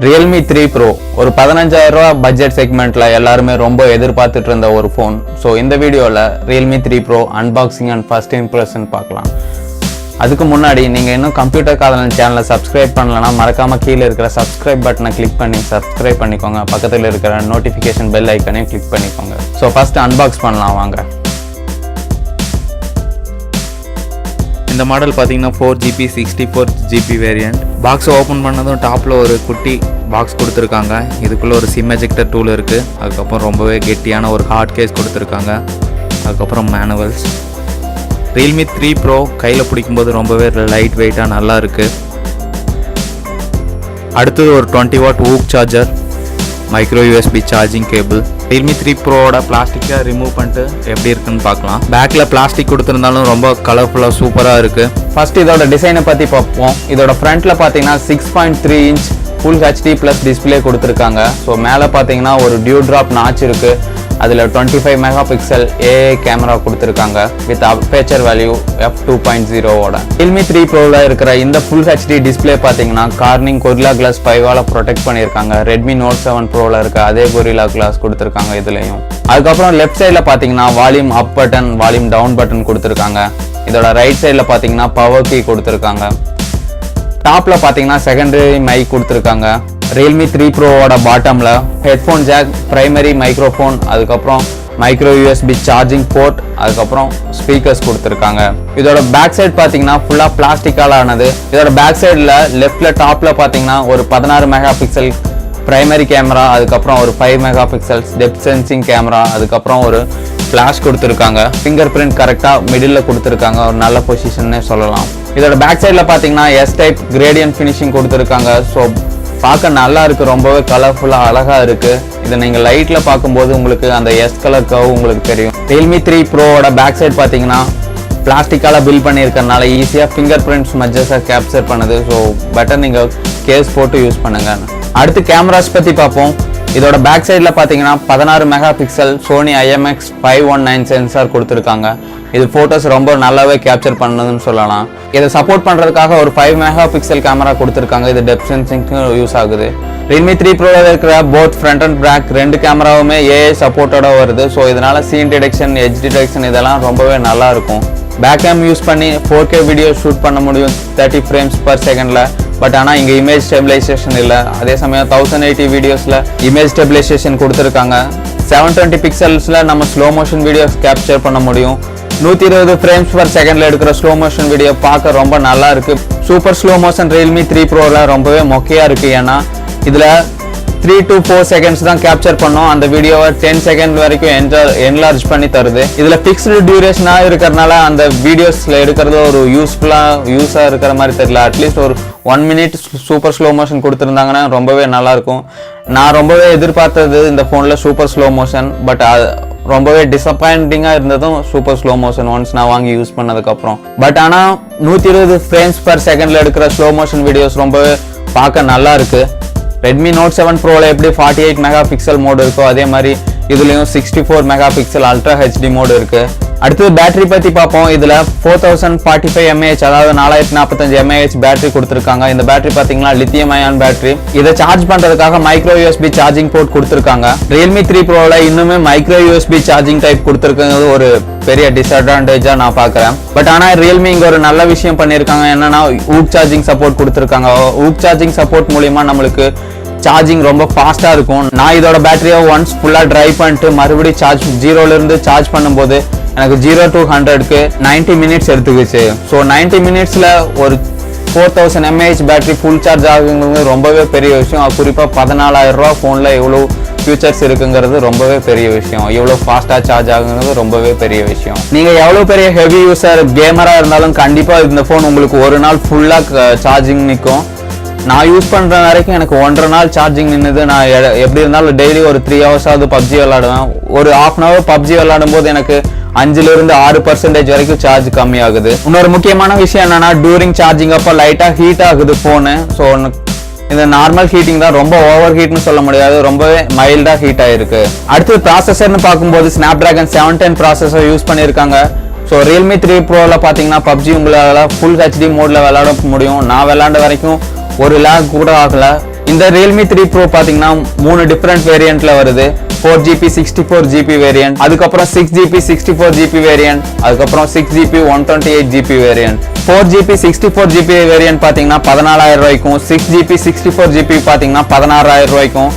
Realme 3 Pro ஒரு 15000 budget செக்மெண்ட்ல எல்லாரும் ரொம்ப எதிர்பார்த்துட்டு இருந்த ஒரு ஃபோன். சோ இந்த வீடியோல Realme 3 Pro unboxing and first impression பார்க்கலாம். அதுக்கு முன்னாடி நீங்க இன்னும் கம்ப்யூட்டர் காதலன் சேனலை சப்ஸ்கிரைப் பண்ணலனா மறக்காம கீழ இருக்கிற சப்ஸ்கிரைப் பட்டனை கிளிக் பண்ணி சப்ஸ்கிரைப் பண்ணிக்கோங்க. பக்கத்துல இருக்கிற நோட்டிஃபிகேஷன் பெல் ஐகானையும் கிளிக் பண்ணிக்கோங்க. சோ ஃபர்ஸ்ட் அன்பாக்ஸ் பண்ணலாம் வாங்க. இந்த மாடல் பார்த்தீங்கன்னா 4GB 64GB variant. Box open பண்ணதும் டாப்பில் ஒரு குட்டி பாக்ஸ் கொடுத்துருக்காங்க. இதுக்குள்ளே ஒரு சிம் எஜெக்டர் டூல் இருக்குது. அதுக்கப்புறம் ரொம்பவே கெட்டியான ஒரு ஹார்ட் கேஸ் கொடுத்துருக்காங்க. அதுக்கப்புறம் மேனுவல்ஸ். Realme 3 Pro கையில் பிடிக்கும்போது ரொம்பவே லைட் வெயிட்டாக நல்லா இருக்குது. அடுத்தது ஒரு 20W VOOC charger, micro USB charging cable. Realme 3 Proவோட பிளாஸ்டிக்கை ரிமூவ் பண்ணிட்டு எப்படி இருக்குன்னு பார்க்கலாம். பேக்கில் பிளாஸ்டிக் கொடுத்துருந்தாலும் ரொம்ப கலர்ஃபுல்லாக சூப்பராக இருக்குது. ஃபர்ஸ்ட் இதோட டிசைனை பற்றி பார்ப்போம். இதோட ஃப்ரண்ட்டில் பார்த்தீங்கன்னா 6.3 inch full HD plus display கொடுத்துருக்காங்க. ஸோ மேலே பார்த்தீங்கன்னா ஒரு டியூ ட்ராப் நாச் இருக்குது. அதில் 25 மெகா பிக்சல் ஏஐ கேமரா கொடுத்துருக்காங்க வித் அப்பேச்சர் வேல்யூ f2.0ஓட. Realme 3 Proவில் இருக்கிற இந்த ஃபுல் HD டிஸ்பிளே பார்த்தீங்கன்னா கார்னிங் கொரில்லா கிளாஸ் 5ஆல் ப்ரொடெக்ட் பண்ணியிருக்காங்க. Redmi Note 7 Proவில் இருக்க அதே கொரில்லா கிளாஸ் கொடுத்துருக்காங்க இதுலையும். அதுக்கப்புறம் லெஃப்ட் சைடில் பார்த்தீங்கன்னா volume up button, volume down button கொடுத்துருக்காங்க. இதோட ரைட் சைடில் பார்த்தீங்கன்னா பவர் கீ கொடுத்துருக்காங்க. டாப்பில் பார்த்தீங்கன்னா செகண்டரி மைக் கொடுத்துருக்காங்க. Realme 3 Proவோட பாட்டமில் ஹெட்ஃபோன் ஜாக், பிரைமரி மைக்ரோஃபோன், அதுக்கப்புறம் மைக்ரோ USB சார்ஜிங் போர்ட், அதுக்கப்புறம் ஸ்பீக்கர்ஸ் கொடுத்துருக்காங்க. இதோட பேக் சைடு பார்த்தீங்கன்னா ஃபுல்லாக பிளாஸ்டிக்கால் ஆனது. இதோட பேக் சைடில் லெஃப்டில் டாப்பில் பார்த்தீங்கன்னா ஒரு 16 மெகா பிக்சல் பிரைமரி கேமரா, அதுக்கப்புறம் ஒரு 5 mega pixels depth sensing camera, அதுக்கப்புறம் ஒரு ஃப்ளாஷ் கொடுத்துருக்காங்க. ஃபிங்கர் பிரிண்ட் கரெக்டாக மிடில் கொடுத்துருக்காங்க. ஒரு நல்ல பொசிஷன்னே சொல்லலாம். இதோட பேக் சைடில் பார்த்தீங்கன்னா எஸ் டைப் கிரேடியன்ட் ஃபினிஷிங் கொடுத்துருக்காங்க. ஸோ பார்க்க நல்லா இருக்குது, ரொம்பவே கலர்ஃபுல்லாக அழகாக இருக்குது. இதை நீங்கள் லைட்டில் பார்க்கும்போது உங்களுக்கு அந்த எஸ் கலர் கர்வ் உங்களுக்கு தெரியும். Realme 3 Proவோட பேக் சைடு பார்த்தீங்கன்னா பிளாஸ்டிக்கால் பில்ட் பண்ணியிருக்கறனால ஈஸியாக ஃபிங்கர் பிரிண்ட் ஸ்மட்ஜஸை கேப்சர் பண்ணுது. ஸோ பெட்டர் நீங்கள் கேஸ் போட்டு யூஸ் பண்ணுங்க. அடுத்து கேமராஸ் பற்றி பார்ப்போம். இதோட பேக் சைடில் பார்த்தீங்கன்னா 16 mega pixel Sony IMX519 sensor கொடுத்துருக்காங்க. இது ஃபோட்டோஸ் ரொம்ப நல்லாவே கேப்சர் பண்ணுதுன்னு சொல்லலாம். இதை சப்போர்ட் பண்ணுறதுக்காக ஒரு 5 மெகா பிக்சல் கேமரா கொடுத்துருக்காங்க. இது டெப்த் சென்சிங்க்கு யூஸ் ஆகுது. Realme 3 Proவில் இருக்கிற போத் ஃப்ரண்ட் அண்ட் பேக் ரெண்டு கேமராவுமே ஏஐ சப்போர்ட்டோட வருது. ஸோ இதனால சீன் டிடெக்ஷன், எட்ஜ் டிடெக்ஷன் இதெல்லாம் ரொம்பவே நல்லா இருக்கும். பேக் கேம் யூஸ் பண்ணி 4K வீடியோ ஷூட் பண்ண முடியும் 30 frames per secondல. பட் ஆனால் இங்கே இமேஜ் ஸ்டெபிலைசேஷன் இல்லை. அதே சமயம் 1080 வீடியோஸில் இமேஜ் ஸ்டெபிலைசேஷன் கொடுத்துருக்காங்க. 720 பிக்சல்ஸில் நம்ம ஸ்லோ மோஷன் வீடியோஸ் கேப்சர் பண்ண முடியும். 120 frames per secondல எடுக்கிற ஸ்லோ மோஷன் வீடியோ பார்க்க ரொம்ப நல்லா இருக்குது. சூப்பர் ஸ்லோ மோஷன் Realme 3 Proவில் ரொம்பவே மொக்கையாக இருக்குது. ஏன்னா இதில் 3 to 4 seconds தான் கேப்சர் பண்ணோம். அந்த வீடியோவை 10 செகண்ட் வரைக்கும் என்லார்ஜ் பண்ணி தருது. இதில் ஃபிக்ஸ்டு டியூரேஷனாக இருக்கிறனால அந்த வீடியோஸில் எடுக்கிறது ஒரு யூஸாக இருக்கிற மாதிரி தெரியல. அட்லீஸ்ட் ஒரு 1 minute சூப்பர் ஸ்லோ மோஷன் கொடுத்துருந்தாங்கன்னா ரொம்பவே நல்லாயிருக்கும். நான் ரொம்பவே எதிர்பார்த்தது இந்த ஃபோனில் சூப்பர் ஸ்லோ மோஷன். பட் ரொம்பவே டிசப்பாயிண்டிங்காக இருந்ததும் சூப்பர் ஸ்லோ மோஷன் ஒன்ஸ் நான் வாங்கி யூஸ் பண்ணதுக்கப்புறம். பட் ஆனால் 120 frames per secondல எடுக்கிற ஸ்லோ மோஷன் வீடியோஸ் ரொம்பவே பார்க்க நல்லா இருக்குது. Redmi Note 7 Proவில் எப்படி 48 மெகா பிக்சல் மோடு இருக்கோ அதே மாதிரி இதுலேயும் 64 mega pixel ultra HD mode இருக்குது. அடுத்தது பேட்டரி பற்றி பார்ப்போம். இதில் 4045 mAh அதாவது 4045 mAh பேட்டரி கொடுத்துருக்காங்க. இந்த பேட்டரி பார்த்தீங்கன்னா லித்தியம் அயான் பேட்டரி. இதை சார்ஜ் பண்ணுறதுக்காக மைக்ரோ USB சார்ஜிங் போர்ட் கொடுத்துருக்காங்க. Realme 3 Proவில் இன்னுமே மைக்ரோ USB சார்ஜிங் டைப் கொடுத்துருக்கிறது ஒரு பெரிய டிஸ்அட்வான்டேஜாக நான் பார்க்குறேன். பட் ஆனால் Realme இங்கே ஒரு நல்ல விஷயம் பண்ணியிருக்காங்க. என்னன்னா ஊக் சார்ஜிங் சப்போர்ட் கொடுத்துருக்காங்க. ஊக் சார்ஜிங் சப்போர்ட் மூலிமா நம்மளுக்கு சார்ஜிங் ரொம்ப ஃபாஸ்ட்டாக இருக்கும். நான் இதோட பேட்டரியை ஒன்ஸ் ஃபுல்லாக ட்ரை பண்ணிட்டு மறுபடியும் ஜீரோலேருந்து சார்ஜ் பண்ணும்போது எனக்கு 0 to 100க்கு 90 minutes எடுத்துக்கிச்சு. ஸோ 90 minutesல ஒரு 4000 mAh பேட்டரி ஃபுல் சார்ஜ் ஆகுங்கிறது ரொம்பவே பெரிய விஷயம். குறிப்பாக 14000 ரூபா ஃபோனில் எவ்வளோ ஃபியூச்சர்ஸ் இருக்குங்கிறது ரொம்பவே பெரிய விஷயம். எவ்வளோ ஃபாஸ்ட்டாக சார்ஜ் ஆகுங்கிறது ரொம்பவே பெரிய விஷயம். நீங்கள் எவ்வளோ பெரிய ஹெவி யூஸர் கேமராக இருந்தாலும் கண்டிப்பாக இந்த ஃபோன் உங்களுக்கு ஒரு நாள் ஃபுல்லாக சார்ஜிங் நிற்கும். நான் யூஸ் பண்ணுற வரைக்கும் எனக்கு 1.5 நாள் சார்ஜிங் நின்றுது. நான் எப்படி இருந்தாலும் டெய்லி ஒரு 3 hours PUBG விளாடுவேன். ஒரு 1/2 hour PUBG விளாடும் போது எனக்கு 5லிருந்து 6% வரைக்கும் சார்ஜ் கம்மி ஆகுது. இன்னொரு முக்கியமான விஷயம் என்னன்னா டூரிங் சார்ஜிங் அப்போ லைட்டாக ஹீட் ஆகுது ஃபோனு. ஸோ இந்த நார்மல் ஹீட்டிங் தான், ரொம்ப ஓவர் ஹீட்னு சொல்ல முடியாது, ரொம்பவே மைல்டாக ஹீட் ஆகிருக்கு. அடுத்து ப்ராசஸர்னு பார்க்கும்போது Snapdragon 710 ப்ராசஸர் யூஸ் பண்ணியிருக்காங்க. ஸோ Realme 3 Proவில் பார்த்தீங்கன்னா PUBG உங்களால் ஃபுல் HD மோடில் விளாட முடியும். நான் விளாண்ட வரைக்கும் ஒரு லேக் கூட ஆகலை. இந்த Realme 3 Pro பாத்தீங்கன்னா 3 டிஃபரெண்ட் வேரியன்ட்ல வருது. 4GB 64GB வேரியன்ட், அதுக்கப்புறம் 6GB 64GB வேரியன்ட், அதுக்கப்புறம் 6GB 128GB variant. 4GB 64GB variant பாத்தீங்கன்னா 14000 ரூபாய்க்கும், 6GB 64GB பாத்தீங்கன்னா 16000 ரூபாய்க்கும்,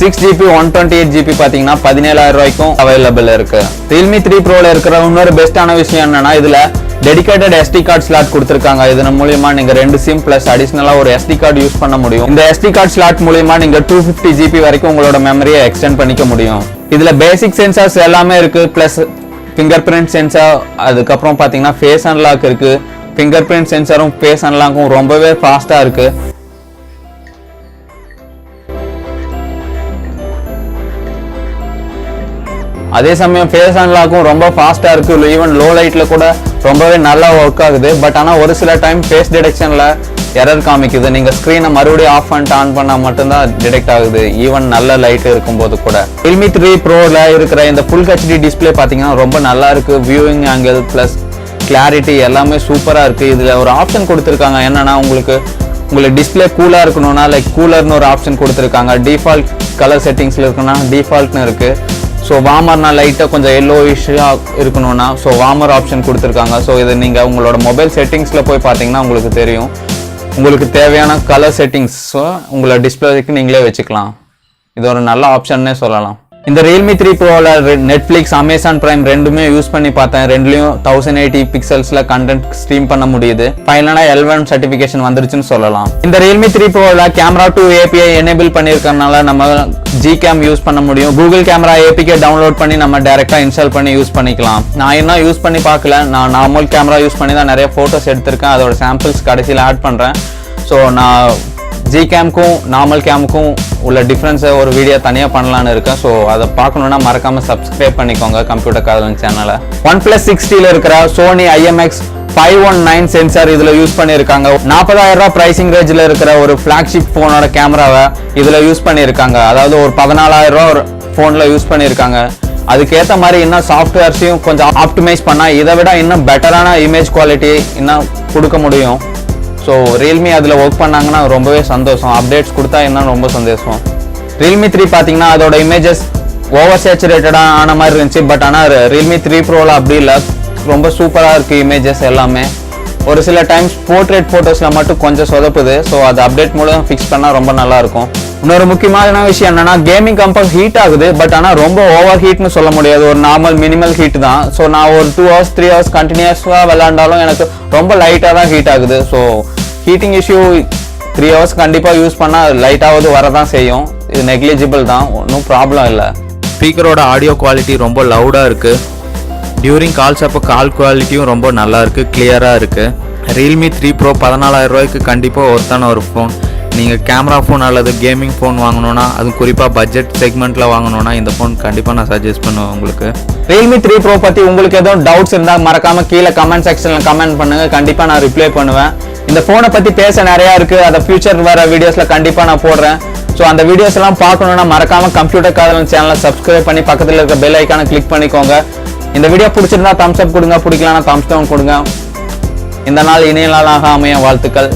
6GB 128GB பாத்தீங்கன்னா 17000 ரூபாய்க்கும் அவைலபிள் இருக்கு. Realme 3 Proல இருக்கிற இன்னொரு பெஸ்டான விஷயம் என்னன்னா இதுல டெடிகேட்டட் SD கார்டு ஸ்லாட் கொடுத்திருக்காங்க. இதன் மூலமா நீங்க 2 சிம் பிளஸ் அடிஷனலா ஒரு SD கார்டு யூஸ் பண்ண முடியும். இந்த SD கார்டு ஸ்லாட் மூலமா நீங்க 250GB வரைக்கும் உங்களோட மெமரியை எக்ஸ்டெண்ட் பண்ணிக்க முடியும். இதுல பேசிக் சென்சார்ஸ் எல்லாமே இருக்கு, பிளஸ் ஃபிங்கர் பிரிண்ட் சென்சார், அதுக்கப்புறம் பாத்தீங்கன்னா ஃபேஸ் அன்லாக் இருக்கு. ஃபிங்கர் பிரிண்ட் சென்சாரும் ஃபேஸ் அன்லாக்கும் ரொம்பவே ஃபாஸ்டா இருக்கு. அதே சமயம் ஃபேஸ் அன்லாக்கும் ரொம்ப ஃபாஸ்டா இருக்கு. ஈவன் லோ லைட்ல கூட ரொம்பவே நல்லா ஒர்க் ஆகுது. பட் ஆனா ஒரு சில டைம் ஃபேஸ் டிடெக்ஷன்ல எரர் காமிக்குது. நீங்க ஸ்கிரீனை மறுபடியும் ஆஃப் பண்ணிட்டு ஆன் பண்ணா மட்டும்தான் டிடெக்ட் ஆகுது, ஈவன் நல்ல லைட் இருக்கும்போது கூட. Realme 3 Proல இருக்கிற இந்த ஃபுல் HD டிஸ்பிளே பாத்தீங்கன்னா ரொம்ப நல்லா இருக்கு. வியூவிங் ஆங்கிள் பிளஸ் கிளாரிட்டி எல்லாமே சூப்பரா இருக்கு. இதுல ஒரு ஆப்ஷன் கொடுத்திருக்காங்க, என்னன்னா உங்களுக்கு டிஸ்பிளே கூலா இருக்கணும்னா லைக் கூலர்னு ஒரு ஆப்ஷன் கொடுத்திருக்காங்க. டிஃபால்ட் கலர் செட்டிங்ஸ்ல இருக்குன்னா டிஃபால்ட்னு இருக்கு. ஸோ வார்மர்னா லைட்டாக கொஞ்சம் எல்லோயிஷாக இருக்கணும்னா ஸோ வார்மர் ஆப்ஷன் கொடுத்துருக்காங்க. ஸோ இது நீங்கள் உங்களோட மொபைல் செட்டிங்ஸில் போய் பார்த்தீங்கன்னா உங்களுக்கு தெரியும். உங்களுக்கு தேவையான கலர் செட்டிங்ஸ் உங்களோட டிஸ்பிளேக்கு நீங்களே வச்சுக்கலாம். இது ஒரு நல்ல ஆப்ஷன்னே சொல்லலாம். இந்த Realme 3 Proல நெட்ஃபிளிக்ஸ், அமேசான் பிரைம் ரெண்டுமே யூஸ் பண்ணி பார்த்தேன். ரெண்டுலையும் 1080 பிக்சல்ஸ்ல கண்டென்ட் ஸ்ட்ரீம் பண்ண முடியுது. ஃபைனலா L1 சர்டிஃபிகேஷன் வந்துருச்சுன்னு சொல்லலாம். இந்த Realme 3 Proல கேமரா 2 API எனேபிள் பண்ணியிருக்கறனால நம்ம Gcam யூஸ் பண்ண முடியும். கூகுள் கேமரா APK டவுன்லோட் பண்ணி நம்ம டைரக்டா இன்ஸ்டால் பண்ணி யூஸ் பண்ணிக்கலாம். நான் இன்னும் யூஸ் பண்ணி பார்க்கல. நான் நார்மல் கேமரா யூஸ் பண்ணி தான் நிறைய போட்டோஸ் எடுத்திருக்கேன். அதோட சாம்பிள்ஸ் கடைசியில் ஆட் பண்றேன். ஸோ நான் Gcamக்கும் நார்மல் கேமுக்கும் உள்ள டிஃப்ரென்ஸை ஒரு வீடியோ தனியாக பண்ணலான்னு இருக்கேன். ஸோ அதை பார்க்கணுன்னா மறக்காம சப்ஸ்கிரைப் பண்ணிக்கோங்க கம்ப்யூட்டர் காதலன் சேனலை. OnePlus 6Tல இருக்கிற Sony IMX 519 சென்சார் இதுல யூஸ் பண்ணியிருக்காங்க. 40000 ரூபாய் பிரைசிங் ரேஞ்சில் இருக்கிற ஒரு ஃபிளாக்ஷிப் போனோட கேமராவை இதுல யூஸ் பண்ணியிருக்காங்க. அதாவது ஒரு 14000 ரூபாய் ஒரு போன்ல யூஸ் பண்ணியிருக்காங்க. அதுக்கேற்ற மாதிரி இன்னும் சாஃப்ட்வேர்ஸையும் கொஞ்சம் ஆப்டிமைஸ் பண்ணா இதை விட இன்னும் பெட்டரான இமேஜ் குவாலிட்டி இன்னும் கொடுக்க முடியும். ஸோ Realme அதில் ஒர்க் பண்ணாங்கன்னா ரொம்பவே சந்தோஷம். அப்டேட்ஸ் கொடுத்தா இன்னும் ரொம்ப சந்தோஷம். Realme 3 பார்த்தீங்கன்னா அதோட இமேஜஸ் ஓவர் சேச்சுரேட்டடாக ஆன மாதிரி இருந்துச்சு. பட் ஆனால் Realme 3 Proல அப்படி இல்லை, ரொம்ப சூப்பராக இருக்குது இமேஜஸ் எல்லாமே. ஒரு சில டைம்ஸ் போர்ட்ரேட் ஃபோட்டோஸில் மட்டும் கொஞ்சம் சொதப்புது. ஸோ அது அப்டேட் மூலம் ஃபிக்ஸ் பண்ணால் ரொம்ப நல்லாயிருக்கும். இன்னொரு முக்கியமான விஷயம் என்னன்னா கேமிங் கம்பஸ் ஹீட் ஆகுது. பட் ஆனால் ரொம்ப ஓவர் ஹீட்னு சொல்ல முடியாது, ஒரு நார்மல் மினிமல் ஹீட் தான். ஸோ நான் ஒரு 2 hours 3 hours கண்டினியூஸாக விளையாண்டாலும் எனக்கு ரொம்ப லைட்டாக தான் ஹீட் ஆகுது. ஸோ ஹீட்டிங் இஷ்யூ 3 hours கண்டிப்பாக யூஸ் பண்ணால் லைட்டாவது வரதான் செய்யும். இது நெக்லிஜிபிள் தான், ஒன்றும் ப்ராப்ளம் இல்லை. ஸ்பீக்கரோட ஆடியோ குவாலிட்டி ரொம்ப லவுடாக இருக்குது. டியூரிங் கால்ஸ் அப்போ கால் குவாலிட்டியும் ரொம்ப நல்லா இருக்குது, கிளியராக இருக்குது. Realme 3 Pro 14000 ரூபாய்க்கு கண்டிப்பாக ஒர்த்தான ஒரு ஃபோன். நீங்கள் கேமரா ஃபோன் அல்லது கேமிங் ஃபோன் வாங்கணுன்னா, அதுவும் குறிப்பாக பட்ஜெட் செக்மெண்ட்டில் வாங்கணுன்னா இந்த ஃபோன் கண்டிப்பாக நான் சஜஸ்ட் பண்ணுவேன் உங்களுக்கு. Realme 3 Pro பற்றி உங்களுக்கு எதுவும் டவுட்ஸ் இருந்தால் மறக்காமல் கீழே கமெண்ட் செக்ஷனில் கமெண்ட் பண்ணுங்கள், கண்டிப்பாக நான் ரிப்ளை பண்ணுவேன். இந்த ஃபோனை பற்றி பேச நிறையா இருக்குது, அதை ஃபியூச்சர் வர வீடியோஸில் கண்டிப்பாக நான் போடுறேன். ஸோ அந்த வீடியோஸ் எல்லாம் பார்க்கணுன்னா மறக்காமல் கம்ப்யூட்டர் காதலன் சேனலை சப்ஸ்கிரைப் பண்ணி பக்கத்தில் இருக்க பெல் ஐக்கானை கிளிக் பண்ணிக்கோங்க. இந்த வீடியோ பிடிச்சிருந்தா தம்ஸ் அப் கொடுங்க, பிடிக்கலன்னா தம்ஸ் டவுன் கொடுங்க. இந்த நாள் இனிய நாளாக அமைய வாழ்த்துக்கள்.